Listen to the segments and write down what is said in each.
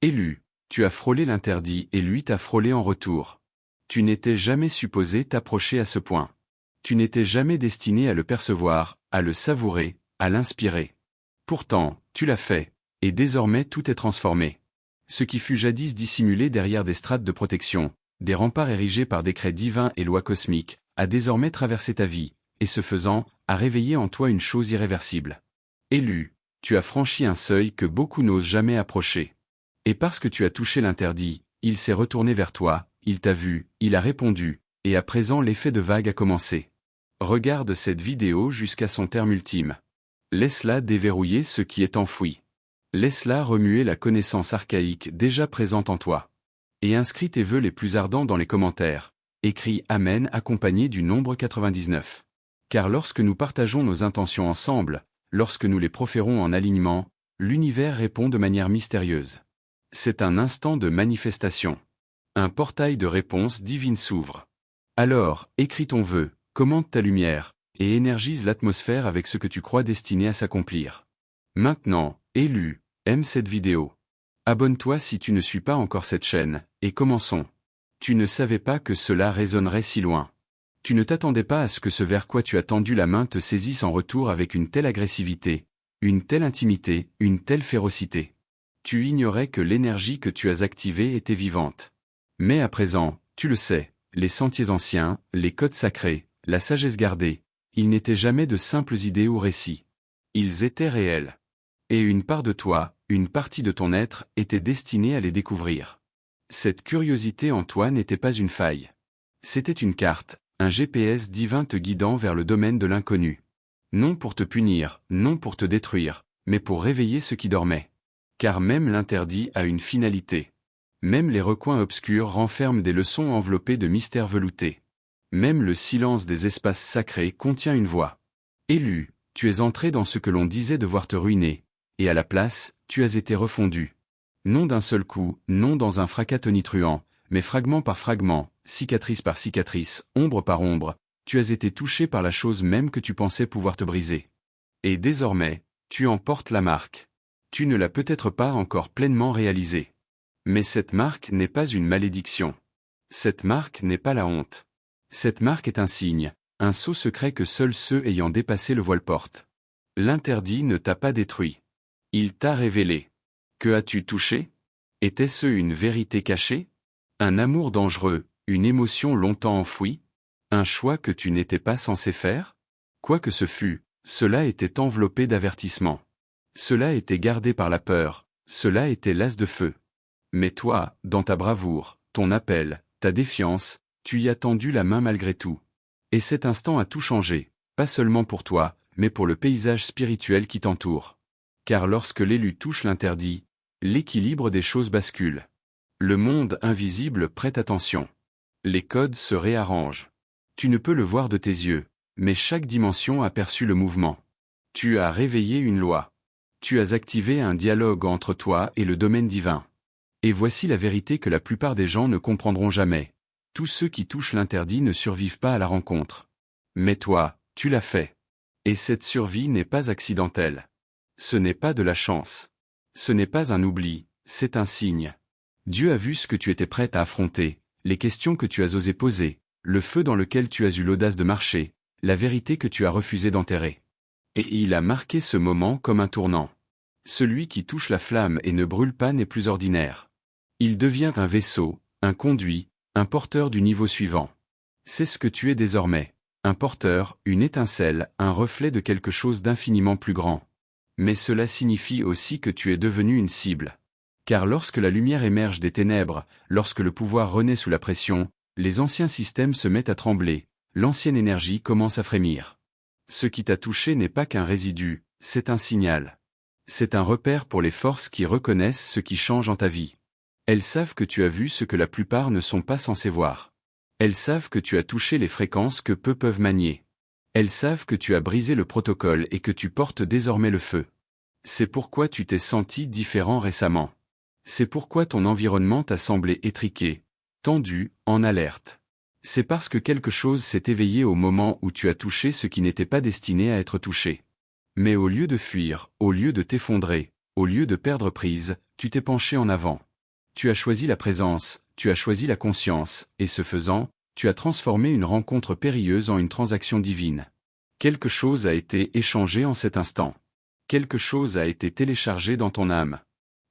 Élu, tu as frôlé l'interdit et lui t'a frôlé en retour. Tu n'étais jamais supposé t'approcher à ce point. Tu n'étais jamais destiné à le percevoir, à le savourer, à l'inspirer. Pourtant, tu l'as fait, et désormais tout est transformé. Ce qui fut jadis dissimulé derrière des strates de protection, des remparts érigés par décrets divins et lois cosmiques, a désormais traversé ta vie, et ce faisant, a réveillé en toi une chose irréversible. Élu, tu as franchi un seuil que beaucoup n'osent jamais approcher. Et parce que tu as touché l'interdit, il s'est retourné vers toi, il t'a vu, il a répondu, et à présent l'effet de vague a commencé. Regarde cette vidéo jusqu'à son terme ultime. Laisse-la déverrouiller ce qui est enfoui. Laisse-la remuer la connaissance archaïque déjà présente en toi. Et inscris tes vœux les plus ardents dans les commentaires. Écris Amen accompagné du nombre 99. Car lorsque nous partageons nos intentions ensemble, lorsque nous les proférons en alignement, l'univers répond de manière mystérieuse. C'est un instant de manifestation. Un portail de réponse divine s'ouvre. Alors, écris ton vœu, commente ta lumière, et énergise l'atmosphère avec ce que tu crois destiné à s'accomplir. Maintenant, élu, aime cette vidéo. Abonne-toi si tu ne suis pas encore cette chaîne, et commençons. Tu ne savais pas que cela résonnerait si loin. Tu ne t'attendais pas à ce que ce vers quoi tu as tendu la main te saisisse en retour avec une telle agressivité, une telle intimité, une telle férocité. Tu ignorais que l'énergie que tu as activée était vivante. Mais à présent, tu le sais, les sentiers anciens, les codes sacrés, la sagesse gardée, ils n'étaient jamais de simples idées ou récits. Ils étaient réels. Et une part de toi, une partie de ton être, était destinée à les découvrir. Cette curiosité en toi n'était pas une faille. C'était une carte, un GPS divin te guidant vers le domaine de l'inconnu. Non pour te punir, non pour te détruire, mais pour réveiller ce qui dormait. Car même l'interdit a une finalité. Même les recoins obscurs renferment des leçons enveloppées de mystères veloutés. Même le silence des espaces sacrés contient une voix. Élu, tu es entré dans ce que l'on disait devoir te ruiner, et à la place, tu as été refondu. Non d'un seul coup, non dans un fracas tonitruant, mais fragment par fragment, cicatrice par cicatrice, ombre par ombre, tu as été touché par la chose même que tu pensais pouvoir te briser. Et désormais, tu en portes la marque. Tu ne l'as peut-être pas encore pleinement réalisée. Mais cette marque n'est pas une malédiction. Cette marque n'est pas la honte. Cette marque est un signe, un sceau secret que seuls ceux ayant dépassé le voile portent. L'interdit ne t'a pas détruit. Il t'a révélé. Que as-tu touché? Était-ce une vérité cachée? Un amour dangereux, une émotion longtemps enfouie? Un choix que tu n'étais pas censé faire? Quoi que ce fût, cela était enveloppé d'avertissements. Cela était gardé par la peur, cela était l'as de feu. Mais toi, dans ta bravoure, ton appel, ta défiance, tu y as tendu la main malgré tout. Et cet instant a tout changé, pas seulement pour toi, mais pour le paysage spirituel qui t'entoure. Car lorsque l'élu touche l'interdit, l'équilibre des choses bascule. Le monde invisible prête attention. Les codes se réarrangent. Tu ne peux le voir de tes yeux, mais chaque dimension a perçu le mouvement. Tu as réveillé une loi. Tu as activé un dialogue entre toi et le domaine divin. Et voici la vérité que la plupart des gens ne comprendront jamais. Tous ceux qui touchent l'interdit ne survivent pas à la rencontre. Mais toi, tu l'as fait. Et cette survie n'est pas accidentelle. Ce n'est pas de la chance. Ce n'est pas un oubli, c'est un signe. Dieu a vu ce que tu étais prête à affronter, les questions que tu as osé poser, le feu dans lequel tu as eu l'audace de marcher, la vérité que tu as refusé d'enterrer. Et il a marqué ce moment comme un tournant. Celui qui touche la flamme et ne brûle pas n'est plus ordinaire. Il devient un vaisseau, un conduit, un porteur du niveau suivant. C'est ce que tu es désormais. Un porteur, une étincelle, un reflet de quelque chose d'infiniment plus grand. Mais cela signifie aussi que tu es devenu une cible. Car lorsque la lumière émerge des ténèbres, lorsque le pouvoir renaît sous la pression, les anciens systèmes se mettent à trembler, l'ancienne énergie commence à frémir. Ce qui t'a touché n'est pas qu'un résidu, c'est un signal. C'est un repère pour les forces qui reconnaissent ce qui change en ta vie. Elles savent que tu as vu ce que la plupart ne sont pas censés voir. Elles savent que tu as touché les fréquences que peu peuvent manier. Elles savent que tu as brisé le protocole et que tu portes désormais le feu. C'est pourquoi tu t'es senti différent récemment. C'est pourquoi ton environnement t'a semblé étriqué, tendu, en alerte. C'est parce que quelque chose s'est éveillé au moment où tu as touché ce qui n'était pas destiné à être touché. Mais au lieu de fuir, au lieu de t'effondrer, au lieu de perdre prise, tu t'es penché en avant. Tu as choisi la présence, tu as choisi la conscience, et ce faisant, tu as transformé une rencontre périlleuse en une transaction divine. Quelque chose a été échangé en cet instant. Quelque chose a été téléchargé dans ton âme.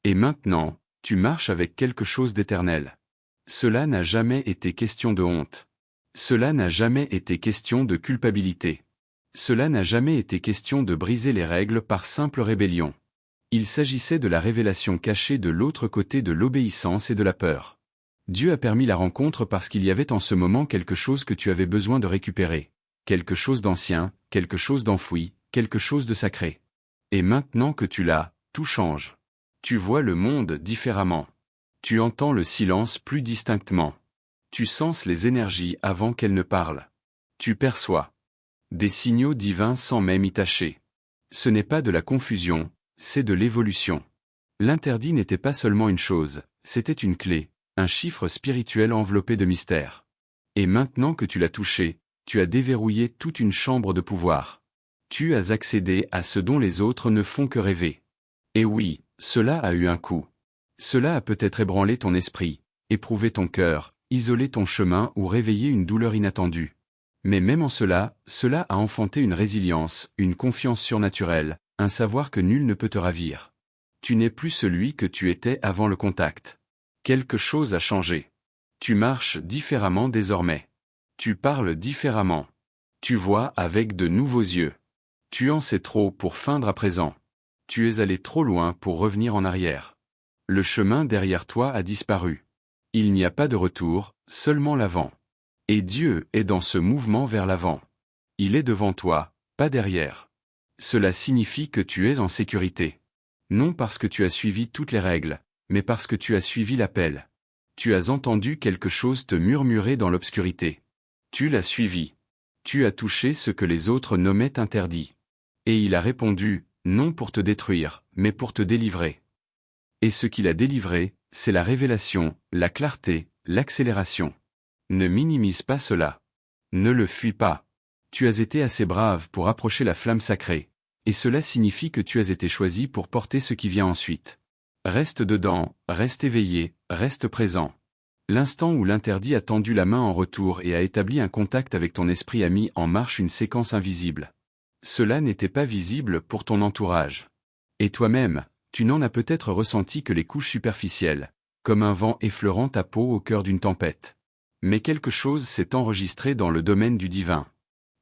Et maintenant, tu marches avec quelque chose d'éternel. Cela n'a jamais été question de honte. Cela n'a jamais été question de culpabilité. Cela n'a jamais été question de briser les règles par simple rébellion. Il s'agissait de la révélation cachée de l'autre côté de l'obéissance et de la peur. Dieu a permis la rencontre parce qu'il y avait en ce moment quelque chose que tu avais besoin de récupérer. Quelque chose d'ancien, quelque chose d'enfoui, quelque chose de sacré. Et maintenant que tu l'as, tout change. Tu vois le monde différemment. Tu entends le silence plus distinctement. Tu sens les énergies avant qu'elles ne parlent. Tu perçois des signaux divins sans même y tâcher. Ce n'est pas de la confusion, c'est de l'évolution. L'interdit n'était pas seulement une chose, c'était une clé, un chiffre spirituel enveloppé de mystère. Et maintenant que tu l'as touché, tu as déverrouillé toute une chambre de pouvoir. Tu as accédé à ce dont les autres ne font que rêver. Et oui, cela a eu un coût. Cela a peut-être ébranlé ton esprit, éprouvé ton cœur, isolé ton chemin ou réveillé une douleur inattendue. Mais même en cela, cela a enfanté une résilience, une confiance surnaturelle, un savoir que nul ne peut te ravir. Tu n'es plus celui que tu étais avant le contact. Quelque chose a changé. Tu marches différemment désormais. Tu parles différemment. Tu vois avec de nouveaux yeux. Tu en sais trop pour feindre à présent. Tu es allé trop loin pour revenir en arrière. Le chemin derrière toi a disparu. Il n'y a pas de retour, seulement l'avant. Et Dieu est dans ce mouvement vers l'avant. Il est devant toi, pas derrière. Cela signifie que tu es en sécurité. Non parce que tu as suivi toutes les règles, mais parce que tu as suivi l'appel. Tu as entendu quelque chose te murmurer dans l'obscurité. Tu l'as suivi. Tu as touché ce que les autres nommaient interdit. Et il a répondu, non pour te détruire, mais pour te délivrer. Et ce qu'il a délivré, c'est la révélation, la clarté, l'accélération. Ne minimise pas cela. Ne le fuis pas. Tu as été assez brave pour approcher la flamme sacrée, et cela signifie que tu as été choisi pour porter ce qui vient ensuite. Reste dedans, reste éveillé, reste présent. L'instant où l'interdit a tendu la main en retour et a établi un contact avec ton esprit a mis en marche une séquence invisible. Cela n'était pas visible pour ton entourage. Et toi-même, tu n'en as peut-être ressenti que les couches superficielles, comme un vent effleurant ta peau au cœur d'une tempête. Mais quelque chose s'est enregistré dans le domaine du divin.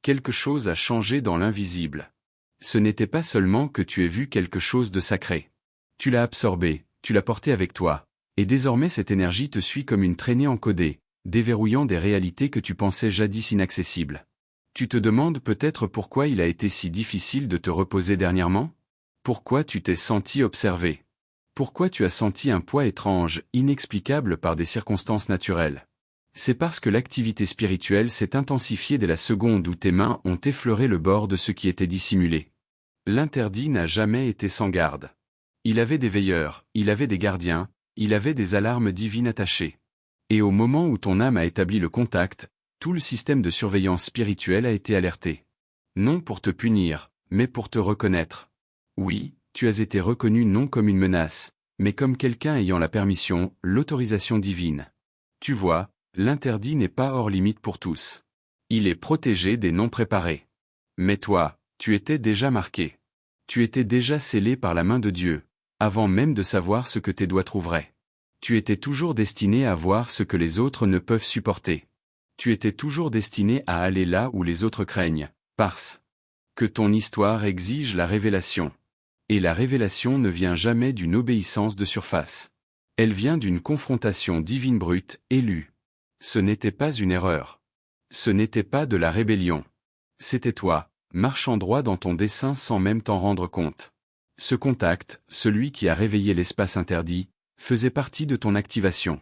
Quelque chose a changé dans l'invisible. Ce n'était pas seulement que tu aies vu quelque chose de sacré. Tu l'as absorbé, tu l'as porté avec toi, et désormais cette énergie te suit comme une traînée encodée, déverrouillant des réalités que tu pensais jadis inaccessibles. Tu te demandes peut-être pourquoi il a été si difficile de te reposer dernièrement? Pourquoi tu t'es senti observé? Pourquoi tu as senti un poids étrange, inexplicable par des circonstances naturelles? C'est parce que l'activité spirituelle s'est intensifiée dès la seconde où tes mains ont effleuré le bord de ce qui était dissimulé. L'interdit n'a jamais été sans garde. Il avait des veilleurs, il avait des gardiens, il avait des alarmes divines attachées. Et au moment où ton âme a établi le contact, tout le système de surveillance spirituelle a été alerté. Non pour te punir, mais pour te reconnaître. Oui, tu as été reconnu non comme une menace, mais comme quelqu'un ayant la permission, l'autorisation divine. Tu vois, l'interdit n'est pas hors limite pour tous. Il est protégé des non-préparés. Mais toi, tu étais déjà marqué. Tu étais déjà scellé par la main de Dieu, avant même de savoir ce que tes doigts trouveraient. Tu étais toujours destiné à voir ce que les autres ne peuvent supporter. Tu étais toujours destiné à aller là où les autres craignent, parce que ton histoire exige la révélation. Et la révélation ne vient jamais d'une obéissance de surface. Elle vient d'une confrontation divine brute, élue. Ce n'était pas une erreur. Ce n'était pas de la rébellion. C'était toi, marchant droit dans ton dessein sans même t'en rendre compte. Ce contact, celui qui a réveillé l'espace interdit, faisait partie de ton activation.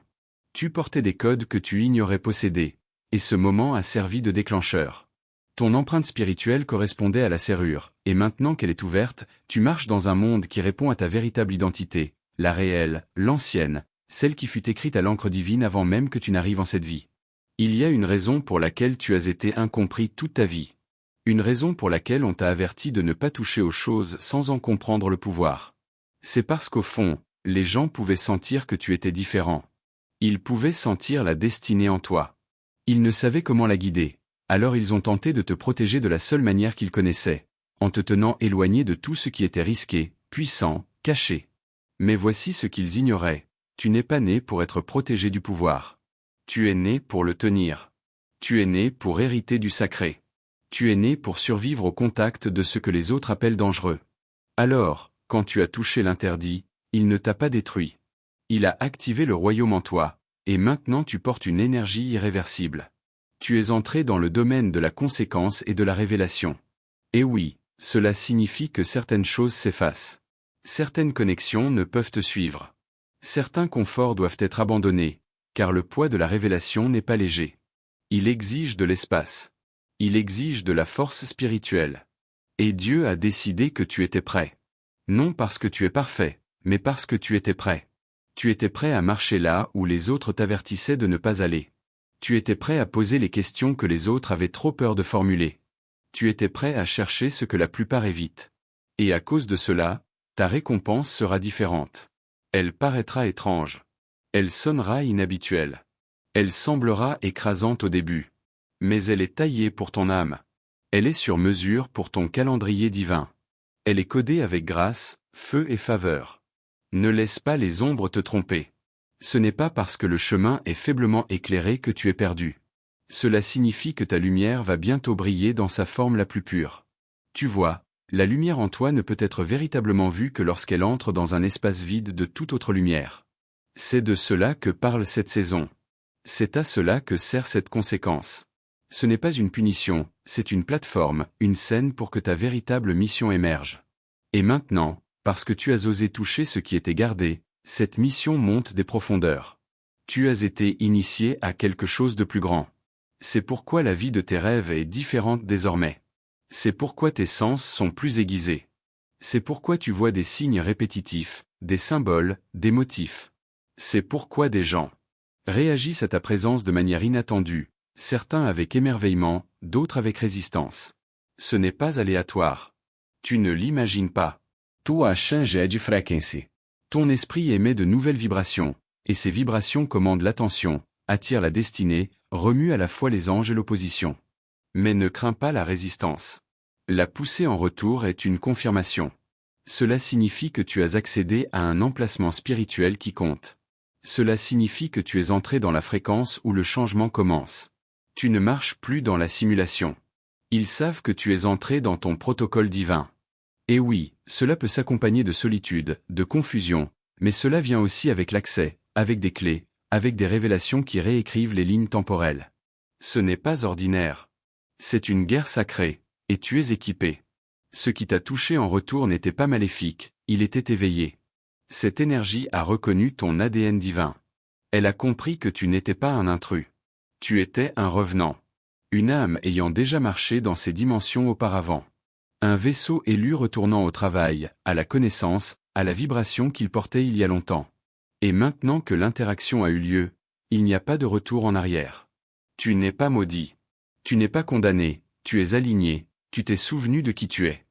Tu portais des codes que tu ignorais posséder, et ce moment a servi de déclencheur. Ton empreinte spirituelle correspondait à la serrure, et maintenant qu'elle est ouverte, tu marches dans un monde qui répond à ta véritable identité, la réelle, l'ancienne, celle qui fut écrite à l'encre divine avant même que tu n'arrives en cette vie. Il y a une raison pour laquelle tu as été incompris toute ta vie. Une raison pour laquelle on t'a averti de ne pas toucher aux choses sans en comprendre le pouvoir. C'est parce qu'au fond, Les gens pouvaient sentir que tu étais différent. Ils pouvaient sentir la destinée en toi. Ils ne savaient comment la guider, alors ils ont tenté de te protéger de la seule manière qu'ils connaissaient, en te tenant éloigné de tout ce qui était risqué, puissant, caché. Mais voici ce qu'ils ignoraient. Tu n'es pas né pour être protégé du pouvoir. Tu es né pour le tenir. Tu es né pour hériter du sacré. Tu es né pour survivre au contact de ce que les autres appellent dangereux. Alors, quand tu as touché l'interdit, il ne t'a pas détruit. Il a activé le royaume en toi, et maintenant tu portes une énergie irréversible. Tu es entré dans le domaine de la conséquence et de la révélation. Et oui, cela signifie que certaines choses s'effacent. Certaines connexions ne peuvent te suivre. Certains conforts doivent être abandonnés, car le poids de la révélation n'est pas léger. Il exige de l'espace. Il exige de la force spirituelle. Et Dieu a décidé que tu étais prêt. Non parce que tu es parfait, mais parce que tu étais prêt. Tu étais prêt à marcher là où les autres t'avertissaient de ne pas aller. Tu étais prêt à poser les questions que les autres avaient trop peur de formuler. Tu étais prêt à chercher ce que la plupart évitent. Et à cause de cela, ta récompense sera différente. Elle paraîtra étrange. Elle sonnera inhabituelle. Elle semblera écrasante au début. Mais elle est taillée pour ton âme. Elle est sur mesure pour ton calendrier divin. Elle est codée avec grâce, feu et faveur. Ne laisse pas les ombres te tromper. Ce n'est pas parce que le chemin est faiblement éclairé que tu es perdu. Cela signifie que ta lumière va bientôt briller dans sa forme la plus pure. Tu vois, la lumière en toi ne peut être véritablement vue que lorsqu'elle entre dans un espace vide de toute autre lumière. C'est de cela que parle cette saison. C'est à cela que sert cette conséquence. Ce n'est pas une punition, c'est une plateforme, une scène pour que ta véritable mission émerge. Et maintenant, parce que tu as osé toucher ce qui était gardé, cette mission monte des profondeurs. Tu as été initié à quelque chose de plus grand. C'est pourquoi la vie de tes rêves est différente désormais. C'est pourquoi tes sens sont plus aiguisés. C'est pourquoi tu vois des signes répétitifs, des symboles, des motifs. C'est pourquoi des gens réagissent à ta présence de manière inattendue, certains avec émerveillement, d'autres avec résistance. Ce n'est pas aléatoire. Tu ne l'imagines pas. Tua change de fréquence. Ton esprit émet de nouvelles vibrations, et ces vibrations commandent l'attention, attirent la destinée, remuent à la fois les anges et l'opposition. Mais ne crains pas la résistance. La poussée en retour est une confirmation. Cela signifie que tu as accédé à un emplacement spirituel qui compte. Cela signifie que tu es entré dans la fréquence où le changement commence. Tu ne marches plus dans la simulation. Ils savent que tu es entré dans ton protocole divin. Et oui, cela peut s'accompagner de solitude, de confusion, mais cela vient aussi avec l'accès, avec des clés, avec des révélations qui réécrivent les lignes temporelles. Ce n'est pas ordinaire. C'est une guerre sacrée, et tu es équipé. Ce qui t'a touché en retour n'était pas maléfique, il était éveillé. Cette énergie a reconnu ton ADN divin. Elle a compris que tu n'étais pas un intrus. Tu étais un revenant. Une âme ayant déjà marché dans ces dimensions auparavant. Un vaisseau élu retournant au travail, à la connaissance, à la vibration qu'il portait il y a longtemps. Et maintenant que l'interaction a eu lieu, il n'y a pas de retour en arrière. Tu n'es pas maudit. Tu n'es pas condamné, tu es aligné, tu t'es souvenu de qui tu es.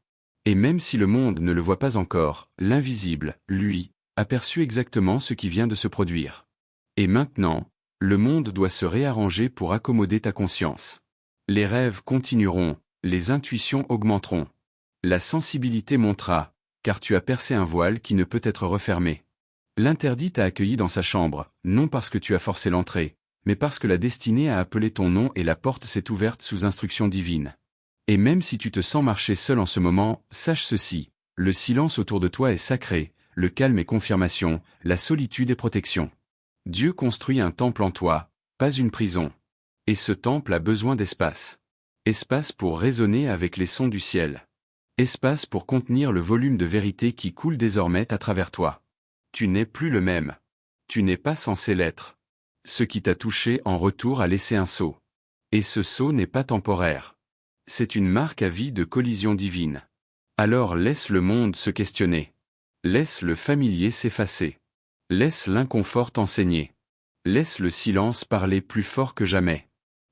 Et même si le monde ne le voit pas encore, l'invisible, lui, a perçu exactement ce qui vient de se produire. Et maintenant, le monde doit se réarranger pour accommoder ta conscience. Les rêves continueront, les intuitions augmenteront. La sensibilité montera, car tu as percé un voile qui ne peut être refermé. L'interdit t'a accueilli dans sa chambre, non parce que tu as forcé l'entrée, mais parce que la destinée a appelé ton nom et la porte s'est ouverte sous instruction divine. Et même si tu te sens marcher seul en ce moment, sache ceci, le silence autour de toi est sacré, le calme est confirmation, la solitude est protection. Dieu construit un temple en toi, pas une prison. Et ce temple a besoin d'espace. Espace pour résonner avec les sons du ciel. Espace pour contenir le volume de vérité qui coule désormais à travers toi. Tu n'es plus le même. Tu n'es pas censé l'être. Ce qui t'a touché en retour a laissé un sceau. Et ce sceau n'est pas temporaire. C'est une marque à vie de collision divine. Alors laisse le monde se questionner. Laisse le familier s'effacer. Laisse l'inconfort t'enseigner. Laisse le silence parler plus fort que jamais.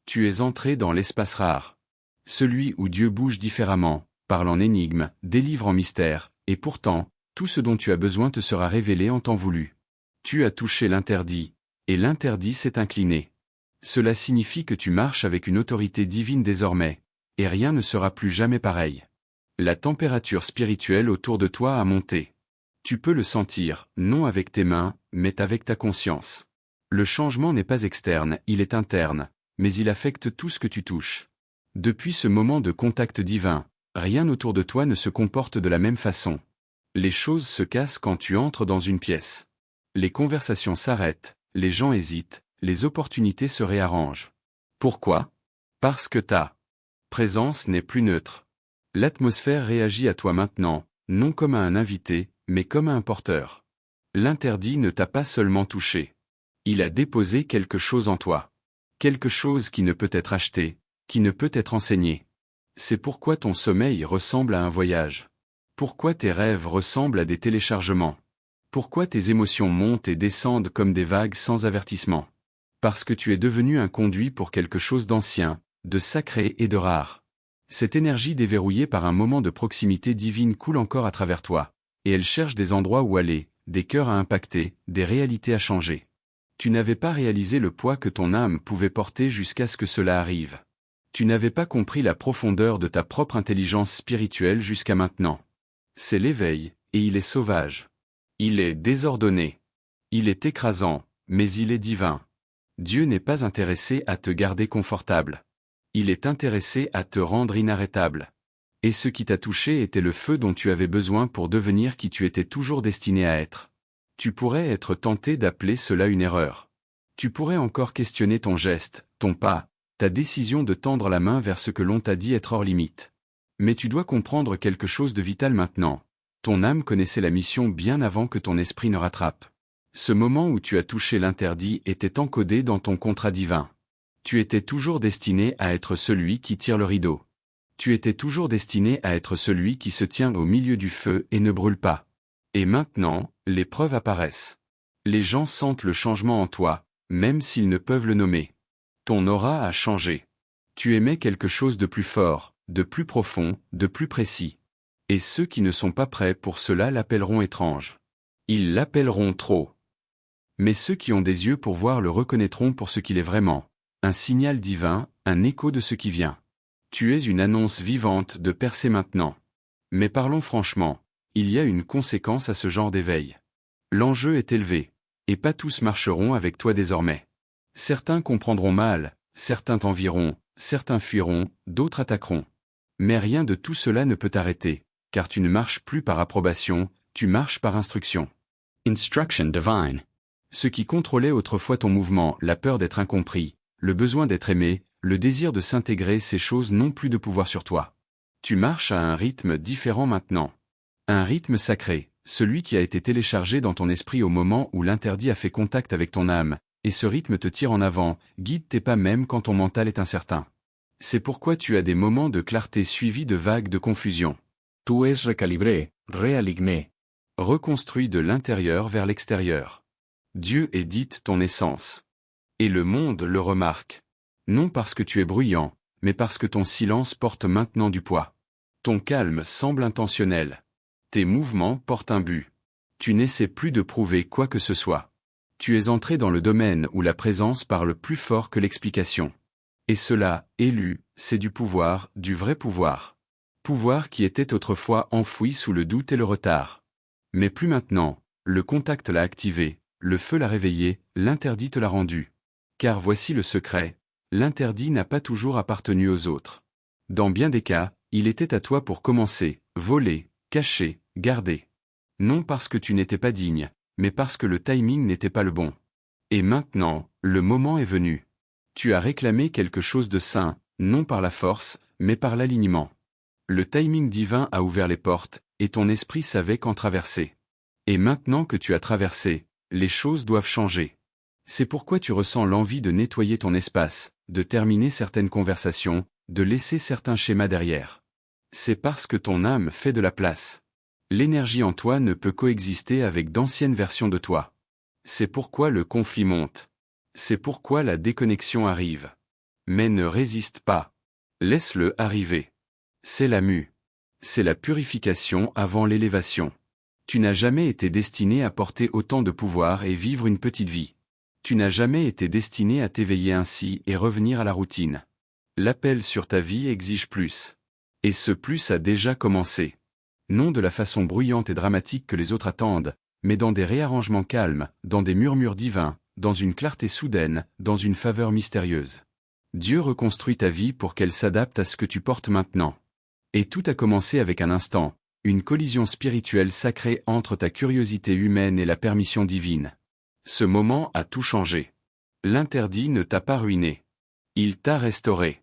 Tu es entré dans l'espace rare. Celui où Dieu bouge différemment, parle en énigme, délivre en mystère, et pourtant, Tout ce dont tu as besoin te sera révélé en temps voulu. Tu as touché l'interdit, et l'interdit s'est incliné. Cela signifie que tu marches avec une autorité divine désormais, et rien ne sera plus jamais pareil. La température spirituelle autour de toi a monté. Tu peux le sentir, non avec tes mains, mais avec ta conscience. Le changement n'est pas externe, il est interne, mais il affecte tout ce que tu touches. Depuis ce moment de contact divin, rien autour de toi ne se comporte de la même façon. Les choses se cassent quand tu entres dans une pièce. Les conversations s'arrêtent, les gens hésitent, les opportunités se réarrangent. Pourquoi? Parce que ta présence n'est plus neutre. L'atmosphère réagit à toi maintenant, non comme à un invité, mais comme à un porteur. L'interdit ne t'a pas seulement touché. Il a déposé quelque chose en toi. Quelque chose qui ne peut être acheté, qui ne peut être enseigné. C'est pourquoi ton sommeil ressemble à un voyage. Pourquoi tes rêves ressemblent à des téléchargements. Pourquoi tes émotions montent et descendent comme des vagues sans avertissement. Parce que tu es devenu un conduit pour quelque chose d'ancien, de sacré et de rare. Cette énergie déverrouillée par un moment de proximité divine coule encore à travers toi, et elle cherche des endroits où aller, des cœurs à impacter, des réalités à changer. Tu n'avais pas réalisé le poids que ton âme pouvait porter jusqu'à ce que cela arrive. Tu n'avais pas compris la profondeur de ta propre intelligence spirituelle jusqu'à maintenant. C'est l'éveil, et il est sauvage. Il est désordonné. Il est écrasant, mais il est divin. Dieu n'est pas intéressé à te garder confortable. Il est intéressé à te rendre inarrêtable. Et ce qui t'a touché était le feu dont tu avais besoin pour devenir qui tu étais toujours destiné à être. Tu pourrais être tenté d'appeler cela une erreur. Tu pourrais encore questionner ton geste, ton pas, ta décision de tendre la main vers ce que l'on t'a dit être hors limite. Mais tu dois comprendre quelque chose de vital maintenant. Ton âme connaissait la mission bien avant que ton esprit ne rattrape. Ce moment où tu as touché l'interdit était encodé dans ton contrat divin. Tu étais toujours destiné à être celui qui tire le rideau. Tu étais toujours destiné à être celui qui se tient au milieu du feu et ne brûle pas. Et maintenant, les preuves apparaissent. Les gens sentent le changement en toi, même s'ils ne peuvent le nommer. Ton aura a changé. Tu aimais quelque chose de plus fort, de plus profond, de plus précis. Et ceux qui ne sont pas prêts pour cela l'appelleront étrange. Ils l'appelleront trop. Mais ceux qui ont des yeux pour voir le reconnaîtront pour ce qu'il est vraiment. Un signal divin, un écho de ce qui vient. Tu es une annonce vivante de percer maintenant. Mais parlons franchement, il y a une conséquence à ce genre d'éveil. L'enjeu est élevé, et pas tous marcheront avec toi désormais. Certains comprendront mal, certains t'envieront, certains fuiront, d'autres attaqueront. Mais rien de tout cela ne peut t'arrêter, car tu ne marches plus par approbation, tu marches par instruction. Instruction divine. Ce qui contrôlait autrefois ton mouvement, la peur d'être incompris, le besoin d'être aimé, le désir de s'intégrer, ces choses n'ont plus de pouvoir sur toi. Tu marches à un rythme différent maintenant. Un rythme sacré, celui qui a été téléchargé dans ton esprit au moment où l'interdit a fait contact avec ton âme, et ce rythme te tire en avant, guide tes pas même quand ton mental est incertain. C'est pourquoi tu as des moments de clarté suivis de vagues de confusion. Tu es recalibré, réaligné. Reconstruit de l'intérieur vers l'extérieur. Dieu édite ton essence. Et le monde le remarque. Non parce que tu es bruyant, mais parce que ton silence porte maintenant du poids. Ton calme semble intentionnel. Tes mouvements portent un but. Tu n'essaies plus de prouver quoi que ce soit. Tu es entré dans le domaine où la présence parle plus fort que l'explication. Et cela, élu, c'est du pouvoir, du vrai pouvoir. Pouvoir qui était autrefois enfoui sous le doute et le retard. Mais plus maintenant, le contact l'a activé, le feu l'a réveillé, l'interdit te l'a rendu. Car voici le secret, l'interdit n'a pas toujours appartenu aux autres. Dans bien des cas, il était à toi pour commencer, voler, cacher, garder. Non parce que tu n'étais pas digne, mais parce que le timing n'était pas le bon. Et maintenant, le moment est venu. Tu as réclamé quelque chose de saint, non par la force, mais par l'alignement. Le timing divin a ouvert les portes, et ton esprit savait qu'en traverser. Et maintenant que tu as traversé, les choses doivent changer. C'est pourquoi tu ressens l'envie de nettoyer ton espace, de terminer certaines conversations, de laisser certains schémas derrière. C'est parce que ton âme fait de la place. L'énergie en toi ne peut coexister avec d'anciennes versions de toi. C'est pourquoi le conflit monte. C'est pourquoi la déconnexion arrive. Mais ne résiste pas. Laisse-le arriver. C'est la mue. C'est la purification avant l'élévation. Tu n'as jamais été destiné à porter autant de pouvoir et vivre une petite vie. Tu n'as jamais été destiné à t'éveiller ainsi et revenir à la routine. L'appel sur ta vie exige plus. Et ce plus a déjà commencé. Non de la façon bruyante et dramatique que les autres attendent, mais dans des réarrangements calmes, dans des murmures divins, dans une clarté soudaine, dans une faveur mystérieuse. Dieu reconstruit ta vie pour qu'elle s'adapte à ce que tu portes maintenant. Et tout a commencé avec un instant, une collision spirituelle sacrée entre ta curiosité humaine et la permission divine. Ce moment a tout changé. L'interdit ne t'a pas ruiné. Il t'a restauré.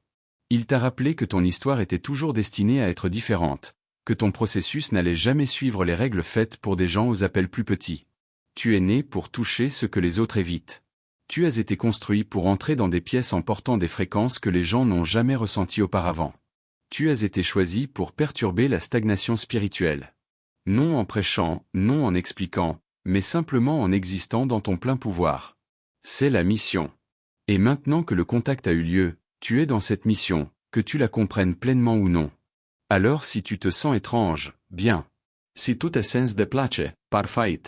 Il t'a rappelé que ton histoire était toujours destinée à être différente, que ton processus n'allait jamais suivre les règles faites pour des gens aux appels plus petits. Tu es né pour toucher ce que les autres évitent. Tu as été construit pour entrer dans des pièces en portant des fréquences que les gens n'ont jamais ressenties auparavant. Tu as été choisi pour perturber la stagnation spirituelle. Non en prêchant, non en expliquant, mais simplement en existant dans ton plein pouvoir. C'est la mission. Et maintenant que le contact a eu lieu, tu es dans cette mission, que tu la comprennes pleinement ou non. Alors si tu te sens étrange, bien. Si tu te sens déplacé, parfait.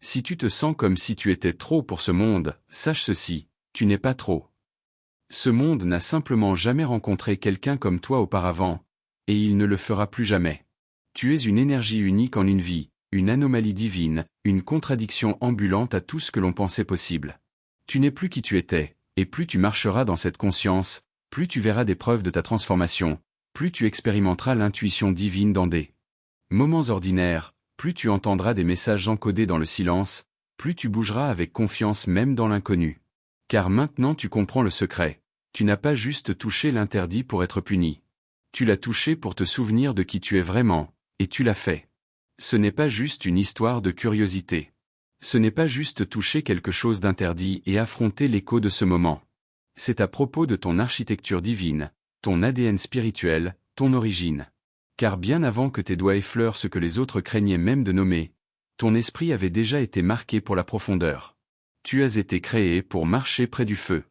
Si tu te sens comme si tu étais trop pour ce monde, sache ceci, tu n'es pas trop. Ce monde n'a simplement jamais rencontré quelqu'un comme toi auparavant, et il ne le fera plus jamais. Tu es une énergie unique en une vie, une anomalie divine, une contradiction ambulante à tout ce que l'on pensait possible. Tu n'es plus qui tu étais, et plus tu marcheras dans cette conscience, plus tu verras des preuves de ta transformation, plus tu expérimenteras l'intuition divine dans des moments ordinaires, plus tu entendras des messages encodés dans le silence, plus tu bougeras avec confiance même dans l'inconnu. Car maintenant tu comprends le secret. Tu n'as pas juste touché l'interdit pour être puni. Tu l'as touché pour te souvenir de qui tu es vraiment, et tu l'as fait. Ce n'est pas juste une histoire de curiosité. Ce n'est pas juste toucher quelque chose d'interdit et affronter l'écho de ce moment. C'est à propos de ton architecture divine, ton ADN spirituel, ton origine. Car bien avant que tes doigts effleurent ce que les autres craignaient même de nommer, ton esprit avait déjà été marqué pour la profondeur. Tu as été créé pour marcher près du feu.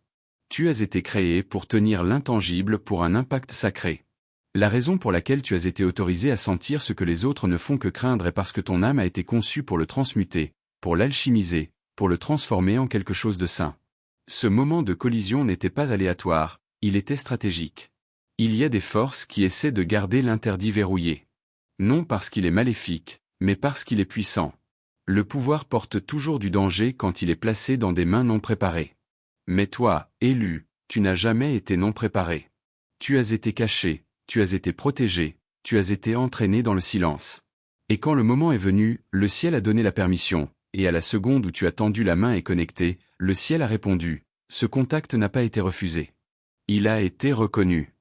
Tu as été créé pour tenir l'intangible pour un impact sacré. La raison pour laquelle tu as été autorisé à sentir ce que les autres ne font que craindre est parce que ton âme a été conçue pour le transmuter, pour l'alchimiser, pour le transformer en quelque chose de sain. Ce moment de collision n'était pas aléatoire, il était stratégique. Il y a des forces qui essaient de garder l'interdit verrouillé. Non parce qu'il est maléfique, mais parce qu'il est puissant. Le pouvoir porte toujours du danger quand il est placé dans des mains non préparées. Mais toi, élu, tu n'as jamais été non préparé. Tu as été caché, tu as été protégé, tu as été entraîné dans le silence. Et quand le moment est venu, le ciel a donné la permission, et à la seconde où tu as tendu la main et connecté, le ciel a répondu, ce contact n'a pas été refusé. Il a été reconnu.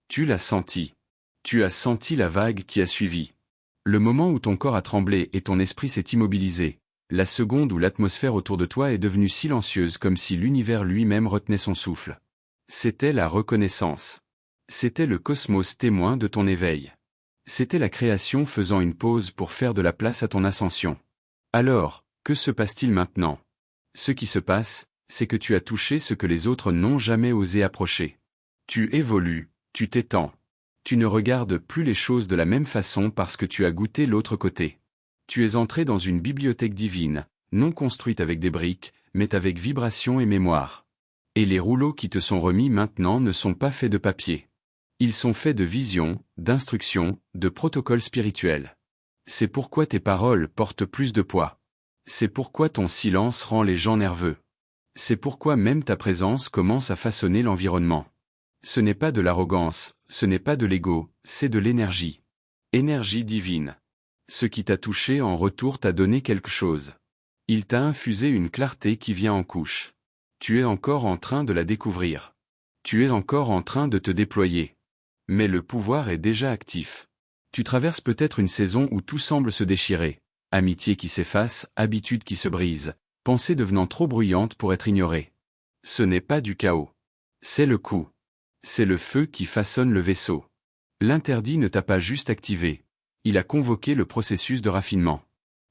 Tu l'as senti. Tu as senti la vague qui a suivi. Le moment où ton corps a tremblé et ton esprit s'est immobilisé, la seconde où l'atmosphère autour de toi est devenue silencieuse comme si l'univers lui-même retenait son souffle. C'était la reconnaissance. C'était le cosmos témoin de ton éveil. C'était la création faisant une pause pour faire de la place à ton ascension. Alors, que se passe-t-il maintenant? Ce qui se passe, c'est que tu as touché ce que les autres n'ont jamais osé approcher. Tu évolues, tu t'étends. Tu ne regardes plus les choses de la même façon parce que tu as goûté l'autre côté. Tu es entré dans une bibliothèque divine, non construite avec des briques, mais avec vibration et mémoire. Et les rouleaux qui te sont remis maintenant ne sont pas faits de papier. Ils sont faits de visions, d'instructions, de protocoles spirituels. C'est pourquoi tes paroles portent plus de poids. C'est pourquoi ton silence rend les gens nerveux. C'est pourquoi même ta présence commence à façonner l'environnement. Ce n'est pas de l'arrogance, ce n'est pas de l'ego, c'est de l'énergie. Énergie divine. Ce qui t'a touché en retour t'a donné quelque chose. Il t'a infusé une clarté qui vient en couche. Tu es encore en train de la découvrir. Tu es encore en train de te déployer. Mais le pouvoir est déjà actif. Tu traverses peut-être une saison où tout semble se déchirer. Amitié qui s'efface, habitude qui se brise, pensée devenant trop bruyante pour être ignorée. Ce n'est pas du chaos. C'est le coup. C'est le feu qui façonne le vaisseau. L'interdit ne t'a pas juste activé. Il a convoqué le processus de raffinement.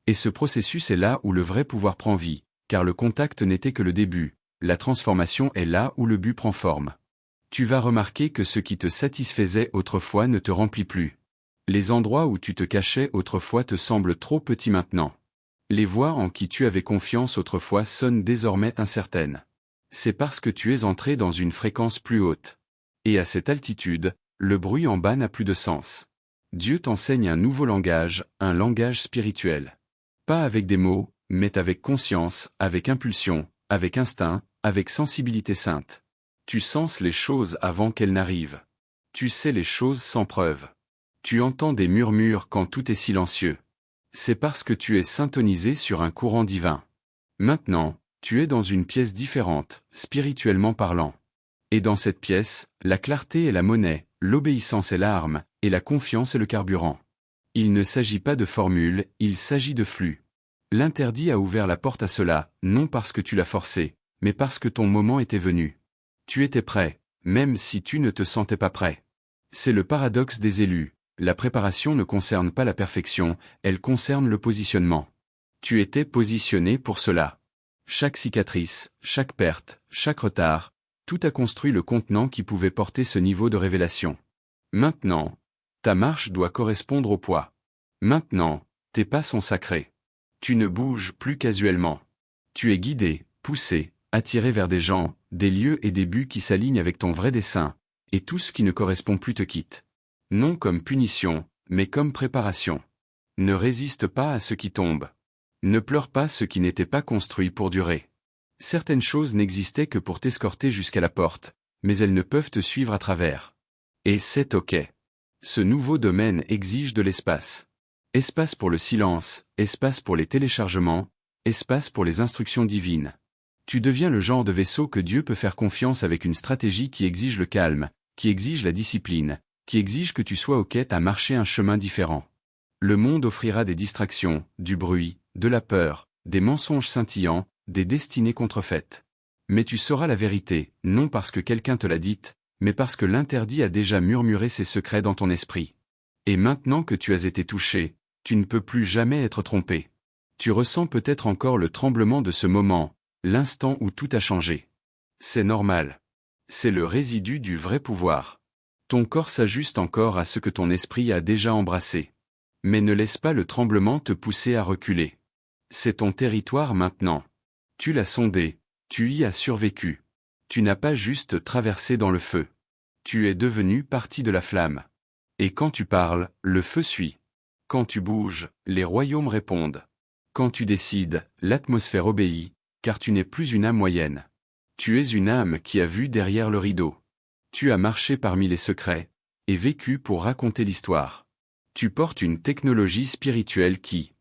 Et ce processus est là où le vrai pouvoir prend vie, car le contact n'était que le début, la transformation est là où le but prend forme. Tu vas remarquer que ce qui te satisfaisait autrefois ne te remplit plus. Les endroits où tu te cachais autrefois te semblent trop petits maintenant. Les voies en qui tu avais confiance autrefois sonnent désormais incertaines. C'est parce que tu es entré dans une fréquence plus haute. Et à cette altitude, le bruit en bas n'a plus de sens. Dieu t'enseigne un nouveau langage, un langage spirituel. Pas avec des mots, mais avec conscience, avec impulsion, avec instinct, avec sensibilité sainte. Tu senses les choses avant qu'elles n'arrivent. Tu sais les choses sans preuve. Tu entends des murmures quand tout est silencieux. C'est parce que tu es syntonisé sur un courant divin. Maintenant, tu es dans une pièce différente, spirituellement parlant. Et dans cette pièce, la clarté est la monnaie, l'obéissance est l'arme, et la confiance est le carburant. Il ne s'agit pas de formule, il s'agit de flux. L'interdit a ouvert la porte à cela, non parce que tu l'as forcé, mais parce que ton moment était venu. Tu étais prêt, même si tu ne te sentais pas prêt. C'est le paradoxe des élus. La préparation ne concerne pas la perfection, elle concerne le positionnement. Tu étais positionné pour cela. Chaque cicatrice, chaque perte, chaque retard, tout a construit le contenant qui pouvait porter ce niveau de révélation. Maintenant, ta marche doit correspondre au poids. Maintenant, tes pas sont sacrés. Tu ne bouges plus casuellement. Tu es guidé, poussé, attiré vers des gens, des lieux et des buts qui s'alignent avec ton vrai dessein, et tout ce qui ne correspond plus te quitte. Non comme punition, mais comme préparation. Ne résiste pas à ce qui tombe. Ne pleure pas ce qui n'était pas construit pour durer. Certaines choses n'existaient que pour t'escorter jusqu'à la porte, mais elles ne peuvent te suivre à travers. Et c'est ok. Ce nouveau domaine exige de l'espace. Espace pour le silence, espace pour les téléchargements, espace pour les instructions divines. Tu deviens le genre de vaisseau que Dieu peut faire confiance avec une stratégie qui exige le calme, qui exige la discipline, qui exige que tu sois ok à marcher un chemin différent. Le monde offrira des distractions, du bruit, de la peur, des mensonges scintillants, des destinées contrefaites. Mais tu sauras la vérité, non parce que quelqu'un te l'a dite, mais parce que l'interdit a déjà murmuré ses secrets dans ton esprit. Et maintenant que tu as été touché, tu ne peux plus jamais être trompé. Tu ressens peut-être encore le tremblement de ce moment, l'instant où tout a changé. C'est normal. C'est le résidu du vrai pouvoir. Ton corps s'ajuste encore à ce que ton esprit a déjà embrassé. Mais ne laisse pas le tremblement te pousser à reculer. C'est ton territoire maintenant. Tu l'as sondé, tu y as survécu. Tu n'as pas juste traversé dans le feu. Tu es devenu partie de la flamme. Et quand tu parles, le feu suit. Quand tu bouges, les royaumes répondent. Quand tu décides, l'atmosphère obéit, car tu n'es plus une âme moyenne. Tu es une âme qui a vu derrière le rideau. Tu as marché parmi les secrets, et vécu pour raconter l'histoire. Tu portes une technologie spirituelle qui,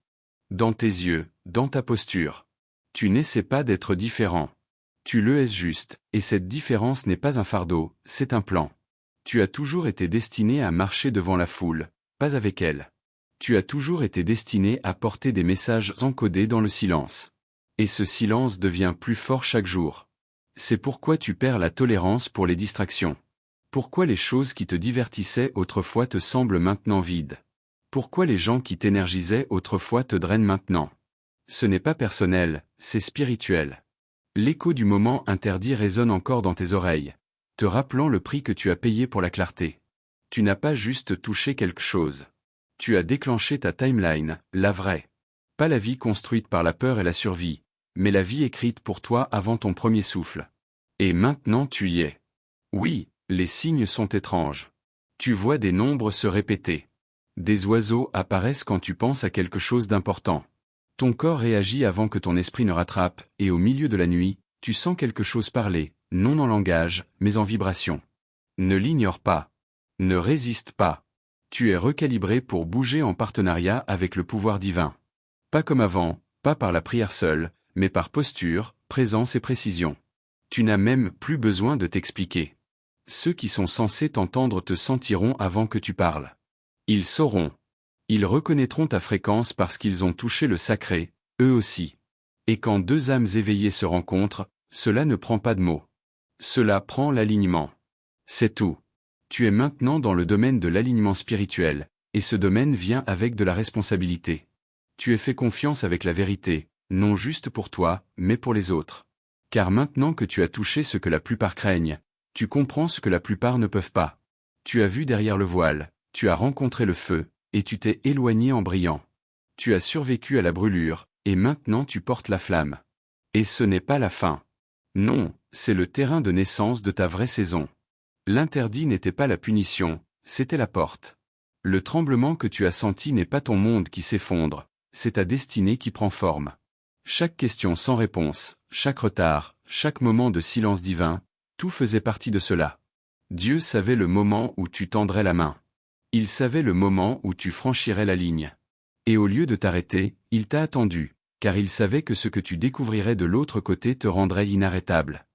dans tes yeux, dans ta posture, tu n'essaies pas d'être différent. Tu le es juste, et cette différence n'est pas un fardeau, c'est un plan. Tu as toujours été destiné à marcher devant la foule, pas avec elle. Tu as toujours été destiné à porter des messages encodés dans le silence. Et ce silence devient plus fort chaque jour. C'est pourquoi tu perds la tolérance pour les distractions. Pourquoi les choses qui te divertissaient autrefois te semblent maintenant vides. Pourquoi les gens qui t'énergisaient autrefois te drainent maintenant. Ce n'est pas personnel, c'est spirituel. L'écho du moment interdit résonne encore dans tes oreilles, te rappelant le prix que tu as payé pour la clarté. Tu n'as pas juste touché quelque chose. Tu as déclenché ta timeline, la vraie. Pas la vie construite par la peur et la survie, mais la vie écrite pour toi avant ton premier souffle. Et maintenant tu y es. Oui, les signes sont étranges. Tu vois des nombres se répéter. Des oiseaux apparaissent quand tu penses à quelque chose d'important. Ton corps réagit avant que ton esprit ne rattrape, et au milieu de la nuit, tu sens quelque chose parler, non en langage, mais en vibration. Ne l'ignore pas. Ne résiste pas. Tu es recalibré pour bouger en partenariat avec le pouvoir divin. Pas comme avant, pas par la prière seule, mais par posture, présence et précision. Tu n'as même plus besoin de t'expliquer. Ceux qui sont censés t'entendre te sentiront avant que tu parles. Ils sauront. Ils reconnaîtront ta fréquence parce qu'ils ont touché le sacré, eux aussi. Et quand deux âmes éveillées se rencontrent, cela ne prend pas de mots. Cela prend l'alignement. C'est tout. Tu es maintenant dans le domaine de l'alignement spirituel, et ce domaine vient avec de la responsabilité. Tu es fait confiance avec la vérité, non juste pour toi, mais pour les autres. Car maintenant que tu as touché ce que la plupart craignent, tu comprends ce que la plupart ne peuvent pas. Tu as vu derrière le voile, Tu as rencontré le feu, et tu t'es éloigné en brillant. Tu as survécu à la brûlure, et maintenant tu portes la flamme. Et ce n'est pas la fin. Non, c'est le terrain de naissance de ta vraie saison. L'interdit n'était pas la punition, c'était la porte. Le tremblement que tu as senti n'est pas ton monde qui s'effondre, c'est ta destinée qui prend forme. Chaque question sans réponse, chaque retard, chaque moment de silence divin, tout faisait partie de cela. Dieu savait le moment où tu tendrais la main. Il savait le moment où tu franchirais la ligne. Et au lieu de t'arrêter, il t'a attendu, car il savait que ce que tu découvrirais de l'autre côté te rendrait inarrêtable.